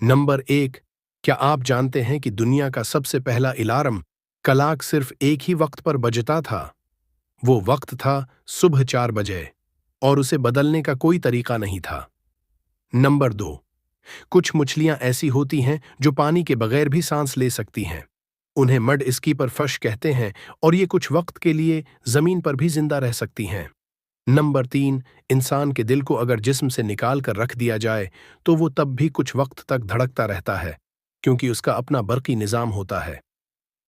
Number 1, क्या आप जानते हैं कि दुनिया का सबसे पहला अलार्म कलाक सिर्फ एक ही वक्त पर बजता था? वो वक्त था सुबह 4 बजे और उसे बदलने का कोई तरीका नहीं था। नंबर 2, कुछ मछलियां ऐसी होती हैं जो पानी के बगैर भी सांस ले सकती हैं। उन्हें मड स्कीपर फिश कहते हैं और ये कुछ वक्त के लिए जमीन पर भी जिंदा रह सकती हैं। नंबर 3, इंसान के दिल को अगर जिस्म से निकाल कर रख दिया जाए तो वो तब भी कुछ वक्त तक धड़कता रहता है, क्योंकि उसका अपना बरकी निज़ाम होता है।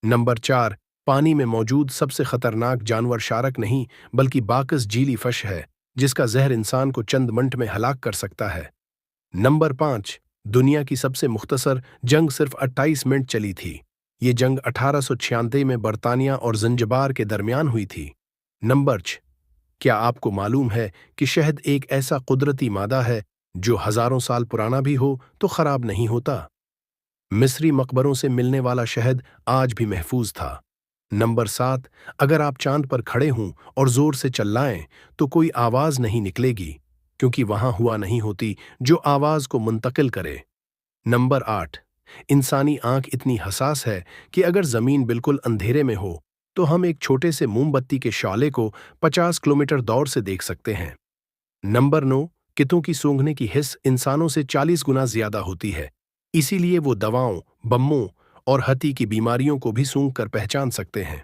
नंबर 4, पानी में मौजूद सबसे खतरनाक जानवर शार्क नहीं बल्कि बाकस जीली फिश है, जिसका जहर इंसान को चंद मिनट में हलाक कर सकता है। नंबर 5, दुनिया की सबसे मुख्तसर जंग सिर्फ 28 मिनट चली थी। ये जंग 1896 में बरतानिया और जंजबार के दरमियान हुई थी। नंबर 6, क्या आपको मालूम है कि शहद एक ऐसा कुदरती मादा है जो हजारों साल पुराना भी हो तो खराब नहीं होता? मिस्री मकबरों से मिलने वाला शहद आज भी महफूज था। नंबर 7, अगर आप चांद पर खड़े हों और जोर से चिल्लाएं तो कोई आवाज नहीं निकलेगी, क्योंकि वहां हुआ नहीं होती जो आवाज को मुंतकिल करे। नंबर 8, इंसानी आंख इतनी हसास है कि अगर जमीन बिल्कुल अंधेरे में हो तो हम एक छोटे से मोमबत्ती के शॉले को 50 किलोमीटर दौर से देख सकते हैं। नंबर 9, कितों की सूंघने की हिस्स इंसानों से 40 गुना ज्यादा होती है, इसीलिए वो दवाओं, बम्मों और हती की बीमारियों को भी सूंघ कर पहचान सकते हैं।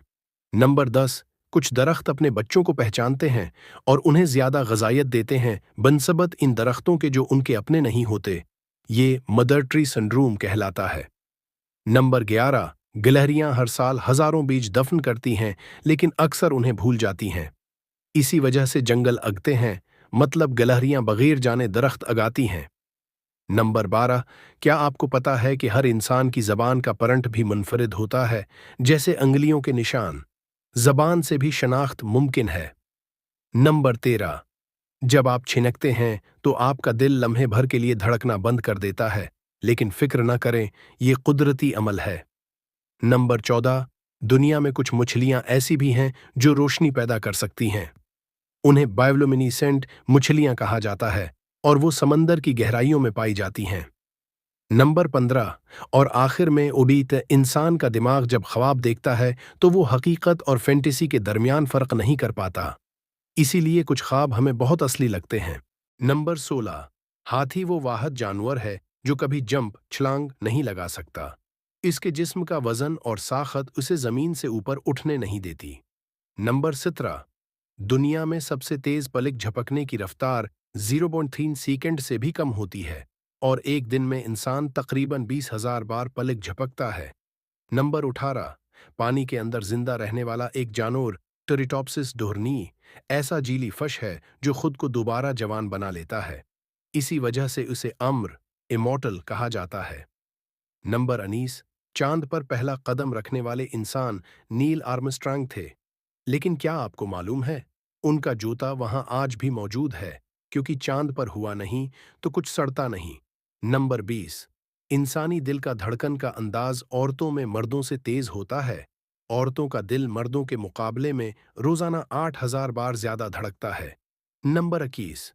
नंबर 10, कुछ दरख्त अपने बच्चों को पहचानते हैं और उन्हें ज्यादा ग़िज़ायत देते हैं बनिस्बत इन दरख्तों के जो उनके अपने नहीं होते। ये मदर ट्री सिंड्रोम कहलाता है। नंबर 11, गिलहरियां हर साल हजारों बीज दफन करती हैं, लेकिन अक्सर उन्हें भूल जाती हैं। इसी वजह से जंगल अगते हैं, मतलब गिलहरियां बगैर जाने दरख्त अगाती हैं। नंबर 12, क्या आपको पता है कि हर इंसान की जबान का परंट भी मुनफरिद होता है, जैसे अंगलियों के निशान? जबान से भी शनाख्त मुमकिन है। नंबर 13, जब आप छिनकते हैं तो आपका दिल लम्हे भर के लिए धड़कना बंद कर देता है, लेकिन फिक्र न करें, ये कुदरती अमल है। नंबर 14, दुनिया में कुछ मछलियां ऐसी भी हैं जो रोशनी पैदा कर सकती हैं। उन्हें बायोल्यूमिनेसेंट मछलियां कहा जाता है और वो समंदर की गहराइयों में पाई जाती हैं। नंबर 15, और आखिर में उबीत इंसान का दिमाग जब ख्वाब देखता है तो वो हकीकत और फैंटेसी के दरमियान फर्क नहीं कर पाता, इसीलिए कुछ ख्वाब हमें बहुत असली लगते हैं। नंबर 16, हाथी वो वाहद जानवर है जो कभी जंप छलांग नहीं लगा सकता। इसके जिस्म का वजन और साखत उसे जमीन से ऊपर उठने नहीं देती। नंबर 17, दुनिया में सबसे तेज पलक झपकने की रफ्तार 0.3 सेकंड से भी कम होती है और एक दिन में इंसान तकरीबन 20,000 बार पलक झपकता है। नंबर 18, पानी के अंदर जिंदा रहने वाला एक जानवर टेरिटॉप्सिस डोरनी ऐसा जीली फश है जो खुद को दोबारा जवान बना लेता है। इसी वजह से उसे अम्र इमॉर्टल कहा जाता है। नंबर 19, चांद पर पहला कदम रखने वाले इंसान नील आर्मस्ट्रांग थे, लेकिन क्या आपको मालूम है उनका जूता वहां आज भी मौजूद है, क्योंकि चांद पर हुआ नहीं तो कुछ सड़ता नहीं। नंबर 20, इंसानी दिल का धड़कन का अंदाज औरतों में मर्दों से तेज होता है। औरतों का दिल मर्दों के मुकाबले में रोजाना 8,000 बार ज्यादा धड़कता है। नंबर 21,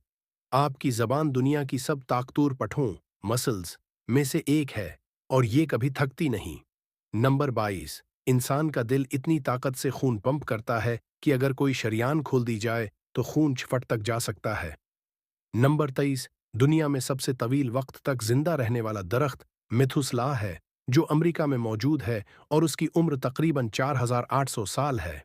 आपकी जबान दुनिया की सब ताकतवर पठों मसल्स में से एक है और ये कभी थकती नहीं। नंबर 22, इंसान का दिल इतनी ताकत से खून पंप करता है कि अगर कोई शरियान खोल दी जाए तो खून छफट तक जा सकता है। नंबर 23, दुनिया में सबसे तवील वक्त तक जिंदा रहने वाला दरख्त मिथुसलाह है, जो अमेरिका में मौजूद है और उसकी उम्र तकरीबन 4,800 साल है।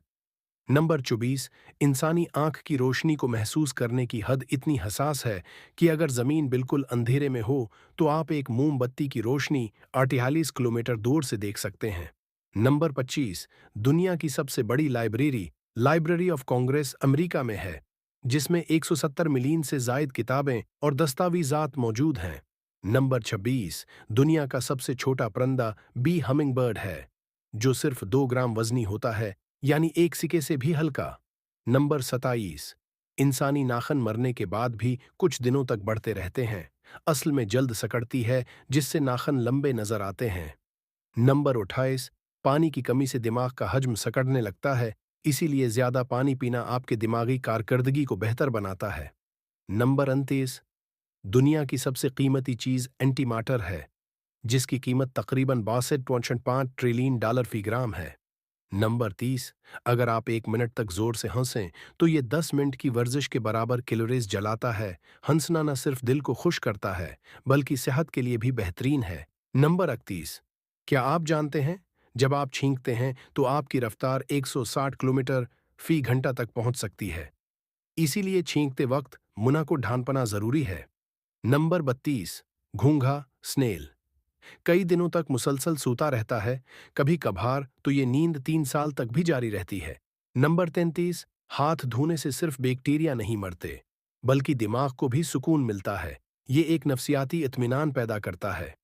नंबर 24, इंसानी आंख की रोशनी को महसूस करने की हद इतनी हसास है कि अगर जमीन बिल्कुल अंधेरे में हो तो आप एक मोमबत्ती की रोशनी 48 किलोमीटर दूर से देख सकते हैं। नंबर 25, दुनिया की सबसे बड़ी library library of Congress America में है, जिसमें 170 मिलियन से जायद किताबें और दस्तावेजात मौजूद हैं। नंबर 26, दुनिया का सबसे छोटा परिंदा बी हमिंगबर्ड है, जो सिर्फ 2 ग्राम वजनी होता है, यानी एक सिक्के से भी हल्का। नंबर 27, इंसानी नाखन मरने के बाद भी कुछ दिनों तक बढ़ते रहते हैं, असल में जल्द सकड़ती है जिससे नाखन लंबे नजर आते हैं। नंबर 28, पानी की कमी से दिमाग का हजम सकड़ने लगता है, इसीलिए ज्यादा पानी पीना आपके दिमागी कारकर्दगी को बेहतर बनाता है। नंबर 29, दुनिया की सबसे कीमती चीज एंटीमाटर है, जिसकी कीमत तकरीबन 62.5 ट्रिलियन डॉलर फी ग्राम है। नंबर 30, अगर आप 1 मिनट तक जोर से हंसें तो ये 10 मिनट की वर्जिश के बराबर कैलोरीज जलाता है। हंसना न सिर्फ दिल को खुश करता है बल्कि सेहत के लिए भी बेहतरीन है। नंबर 31, क्या आप जानते हैं जब आप छींकते हैं तो आपकी रफ्तार 160 किलोमीटर फी घंटा तक पहुंच सकती है। इसीलिए छींकते वक्त मुंह को ढांपना जरूरी है। नंबर 32, घूंघा स्नेल कई दिनों तक मुसलसल सूता रहता है, कभी कभार तो ये नींद 3 साल तक भी जारी रहती है। नंबर 33, हाथ धोने से सिर्फ बैक्टीरिया नहीं मरते बल्कि दिमाग को भी सुकून मिलता है। ये एक नफसियाती इत्मीनान पैदा करता है।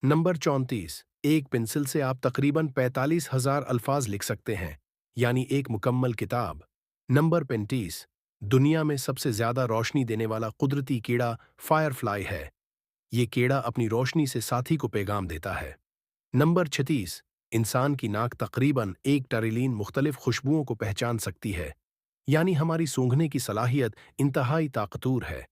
नंबर 34, एक पेंसिल से आप तकरीबन 45,000 अल्फाज लिख सकते हैं, यानी एक मुकम्मल किताब। नंबर 35, दुनिया में सबसे ज्यादा रोशनी देने वाला कुदरती कीड़ा फायरफ्लाई है। ये कीड़ा अपनी रोशनी से साथी को पैगाम देता है। नंबर 36, इंसान की नाक तकरीबन 1 ट्रिलियन मुख्तलिफ खुशबुओं को पहचान सकती है, यानी हमारी सूंघने की सलाहियत इंतहाई ताकतूर है।